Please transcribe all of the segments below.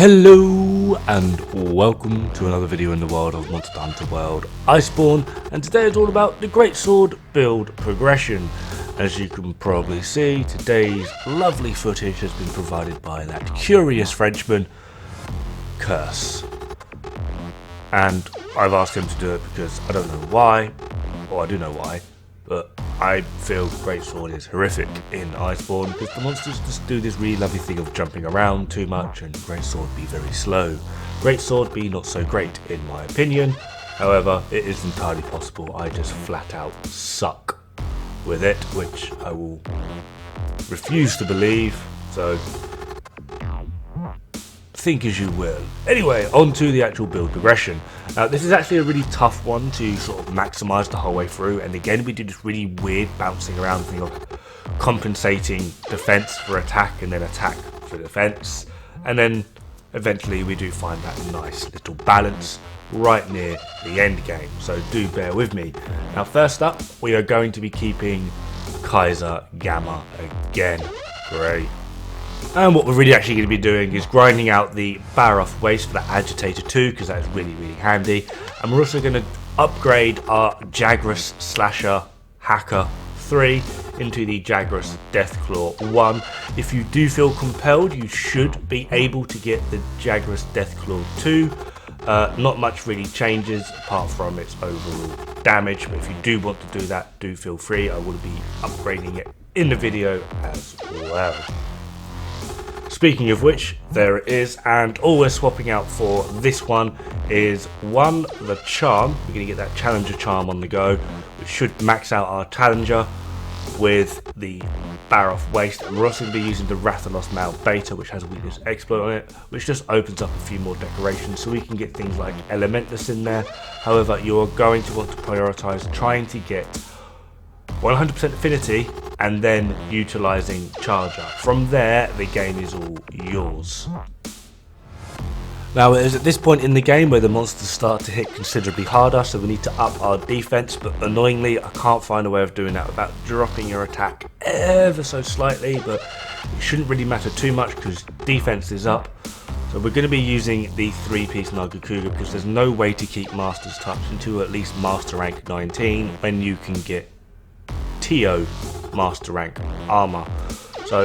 Hello and welcome to another video in the world of Monster Hunter World Iceborne, and today is all about the Greatsword build progression. As you can probably see, today's lovely footage has been provided by that curious Frenchman, Curse. And I've asked him to do it because I don't know why, or I do know why, but I feel Greatsword is horrific in Iceborne because the monsters just do this really lovely thing of jumping around too much and Greatsword be very slow. Greatsword be not so great in my opinion, however it is entirely possible I just flat out suck with it, which I will refuse to believe, so think as you will. Anyway, on to the actual build progression. Now, this is actually a really tough one to sort of maximise the whole way through, and again we do this really weird bouncing around thing of compensating defence for attack and then attack for defence, and then eventually we do find that nice little balance right near the end game, so do bear with me. Now first up, we are going to be keeping Kaiser Gamma again. Great. And what we're really actually going to be doing is grinding out the Baroth Waste for the Agitator 2, because that is really handy. And we're also going to upgrade our Jagras Slasher Hacker 3 into the Jagras Deathclaw 1. If you do feel compelled, you should be able to get the Jagras Deathclaw 2. Not much really changes apart from its overall damage, but if you do want to do that, do feel free. I will be upgrading it in the video as well. Speaking of which, there it is, and all we're swapping out for this one is one, the charm. We're going to get that Challenger charm on the go, which should max out our Challenger with the Baroth Waste, and we're also going to be using the Rathalos Mal Beta, which has a weakness exploit on it, which just opens up a few more decorations, so we can get things like Elementless in there. However, you are going to want to prioritise trying to get 100% affinity and then utilising Charger. From there, the game is all yours. Now, it is at this point in the game where the monsters start to hit considerably harder, so we need to up our defense, but annoyingly I can't find a way of doing that without dropping your attack ever so slightly, but it shouldn't really matter too much because defense is up. So we're going to be using the 3-piece Nagakuga because there's no way to keep Master's Touch until at least Master Rank 19 when you can get TO Master Rank armor. So,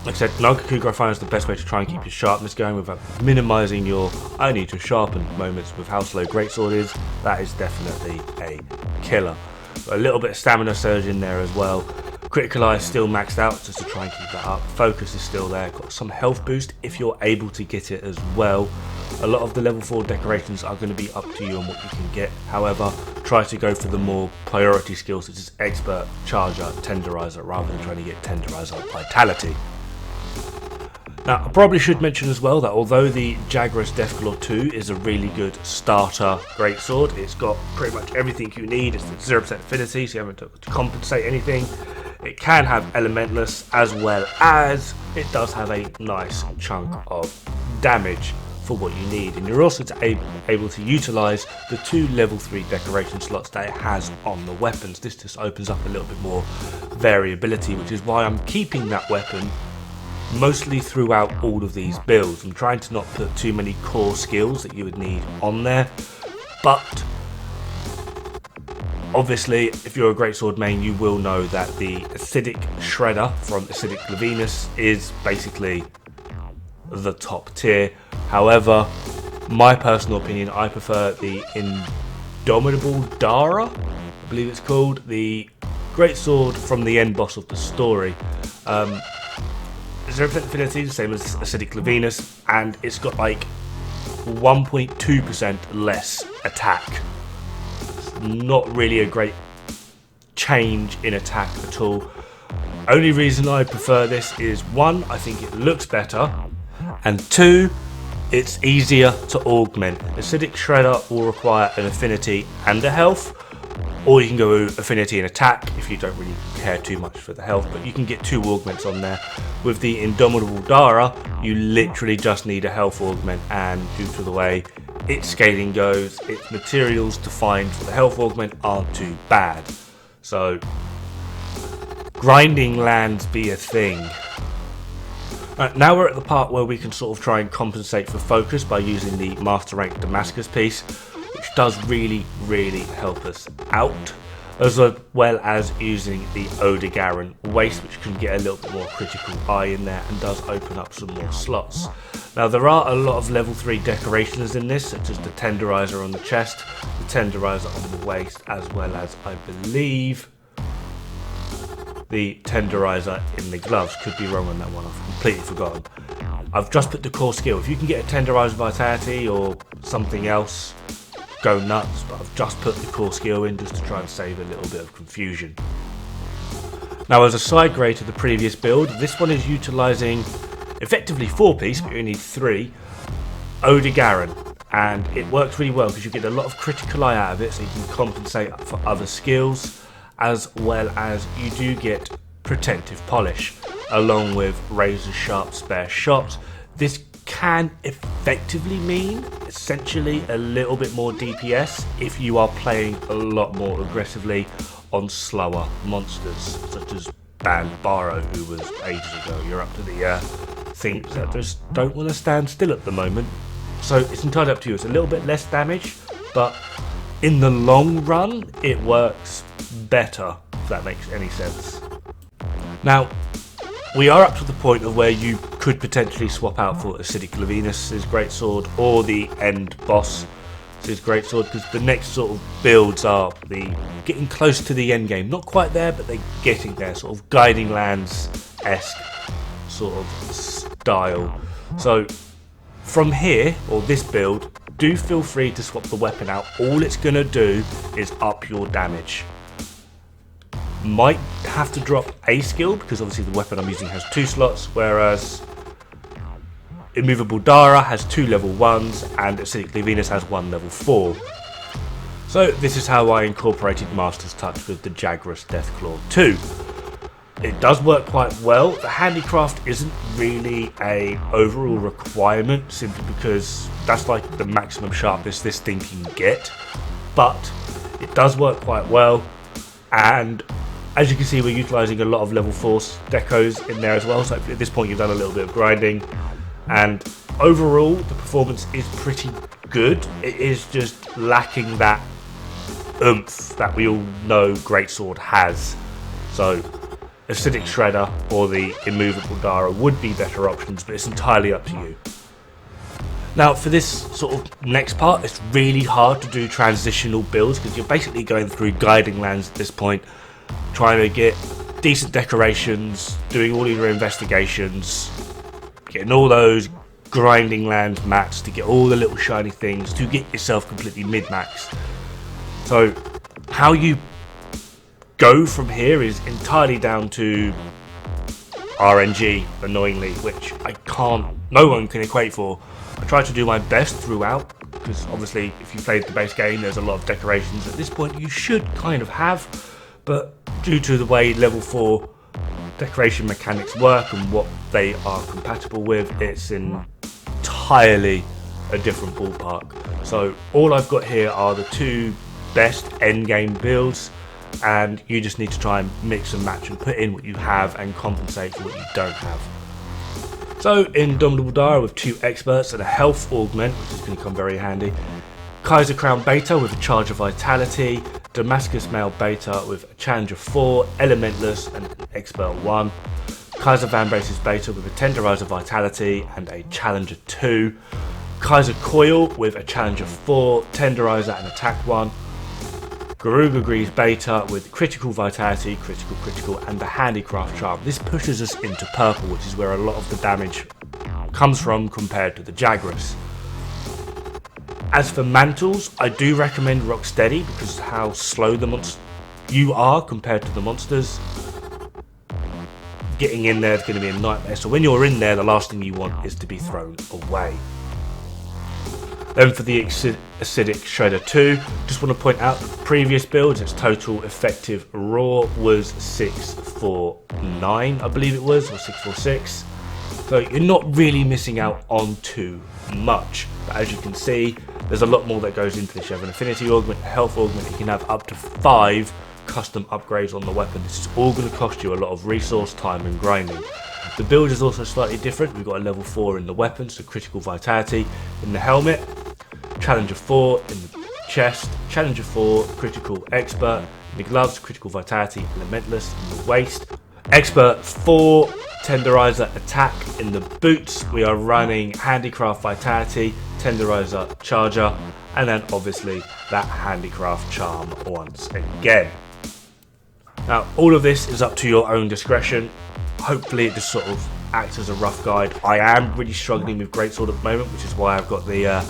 like I said, Nagakuga I find is the best way to try and keep your sharpness going without minimising your I need to sharpen moments with how slow Greatsword is. That is definitely a killer. Got a little bit of stamina surge in there as well. Critical Eye is still maxed out just to try and keep that up. Focus is still there. Got some health boost if you're able to get it as well. A lot of the level 4 decorations are going to be up to you on what you can get. However, try to go for the more priority skills such as Expert, Charger, Tenderizer, rather than trying to get Tenderizer Vitality. Now, I probably should mention as well that although the Jagras Deathclaw 2 is a really good starter Greatsword, it's got pretty much everything you need. It's 0% affinity, so you haven't to compensate anything. It can have Elementless, as well as it does have a nice chunk of damage for what you need, and you're also able to utilise the 2 level 3 decoration slots that it has on the weapons. This just opens up a little bit more variability, which is why I'm keeping that weapon mostly throughout all of these builds. I'm trying to not put too many core skills that you would need on there, but obviously if you're a Greatsword main you will know that the Acidic Shredder from Acidic Levinus is basically the top tier. However, my personal opinion, I prefer the Indomitable Dara, I believe it's called, the Greatsword from the end boss of the story. 0% affinity, the same as Acidic Levinus, and it's got like 1.2% less attack. It's not really a great change in attack at all. Only reason I prefer this is 1, I think it looks better, and 2, it's easier to augment. Acidic Shredder will require an affinity and a health, or you can go affinity and attack if you don't really care too much for the health, but you can get 2 augments on there. With the Indomitable Dara, you literally just need a health augment, and due to the way its scaling goes, its materials to find for the health augment aren't too bad. So grinding lands be a thing. Right, now we're at the part where we can sort of try and compensate for focus by using the Master Rank Damascus piece, which does really help us out, as well as using the Dod-Regnbue waist, which can get a little bit more critical eye in there and does open up some more slots. Now there are a lot of level 3 decorations in this, such as the tenderizer on the chest, the tenderizer on the waist, as well as, I believe, the tenderizer in the gloves. Could be wrong on that one, I've completely forgotten. I've just put the core skill. If you can get a tenderizer vitality or something else, go nuts, but I've just put the core skill in just to try and save a little bit of confusion. Now, as a side grade to the previous build, this one is utilising effectively 4-piece, but you need 3, Dod-Regnbue, and it works really well because you get a lot of critical eye out of it, so you can compensate for other skills, as well as you do get protective polish, along with razor sharp spare shot. This can effectively mean essentially a little bit more DPS if you are playing a lot more aggressively on slower monsters, such as Baro, who was ages ago. You're up to the things that just don't want to stand still at the moment. So it's entirely up to you. It's a little bit less damage, but in the long run, it works better, if that makes any sense. Now, we are up to the point of where you could potentially swap out for Acidic Levinus' greatsword or the end boss' greatsword, because the next sort of builds are the getting close to the end game. Not quite there, but they're getting there, sort of Guiding Lands-esque sort of style. So from here, or this build, do feel free to swap the weapon out. All it's going to do is up your damage. Might have to drop a skill, because obviously the weapon I'm using has 2 slots, whereas Immovable Dara has 2 level 1s and Acidic Levinus has 1 level 4. So this is how I incorporated Master's Touch with the Jagras Deathclaw 2. It does work quite well. The handicraft isn't really a overall requirement, simply because that's like the maximum sharpness this thing can get, but it does work quite well. And as you can see, we're utilising a lot of level 4 decos in there as well, so at this point you've done a little bit of grinding, and overall the performance is pretty good. It is just lacking that oomph that we all know Greatsword has. So Acidic Shredder or the Immovable Dara would be better options, but it's entirely up to you. Now for this sort of next part, it's really hard to do transitional builds because you're basically going through Guiding Lands at this point, trying to get decent decorations, doing all of your investigations, getting all those Grinding Land mats to get all the little shiny things to get yourself completely mid-max. So how you go from here is entirely down to RNG, annoyingly, which no one can equate for. I try to do my best throughout, because obviously if you played the base game there's a lot of decorations at this point you should kind of have, but due to the way level 4 decoration mechanics work and what they are compatible with, it's entirely a different ballpark. So all I've got here are the 2 best endgame builds, and you just need to try and mix and match and put in what you have and compensate for what you don't have. So in Dumbledore with 2 experts and a health augment, which is going to come very handy, Kaiser Crown Beta with a charge of vitality, Damascus Male Beta with a challenge of 4, Elementless and an expert 1, Kaiser Van Brace's Beta with a tenderizer vitality and a challenge of 2, Kaiser Coil with a challenge of 4, tenderizer and attack 1, Garuga Greaves Beta with critical vitality, critical, and the handicraft charm. This pushes us into purple, which is where a lot of the damage comes from compared to the Jagras. As for mantles, I do recommend Rocksteady because of how slow you are compared to the monsters. Getting in there is going to be a nightmare, so when you're in there, the last thing you want is to be thrown away. Then for the Acidic Shredder 2, just want to point out that the previous builds, its total effective raw was 649, I believe it was, or 646. So you're not really missing out on too much. But as you can see, there's a lot more that goes into this. You have an affinity augment, a health augment, you can have up to 5 custom upgrades on the weapon. This is all going to cost you a lot of resource, time and grinding. The build is also slightly different. We've got a level 4 in the weapon, so critical vitality in the helmet, Challenger 4 in the chest, Challenger 4 critical expert in the gloves, critical vitality elementalist in the waist, expert 4 tenderizer attack in the boots. We are running handicraft vitality, tenderizer charger, and then obviously that handicraft charm once again. Now all of this is up to your own discretion. Hopefully it just sort of acts as a rough guide. I am really struggling with greatsword at the moment, which is why I've got the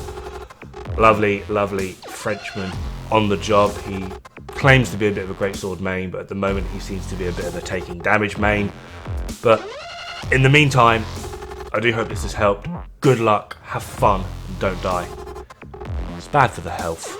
lovely Frenchman on the job. He claims to be a bit of a greatsword main, but at the moment he seems to be a bit of a taking damage main. But in the meantime, I do hope this has helped. Good luck, have fun, and don't die. It's bad for the health.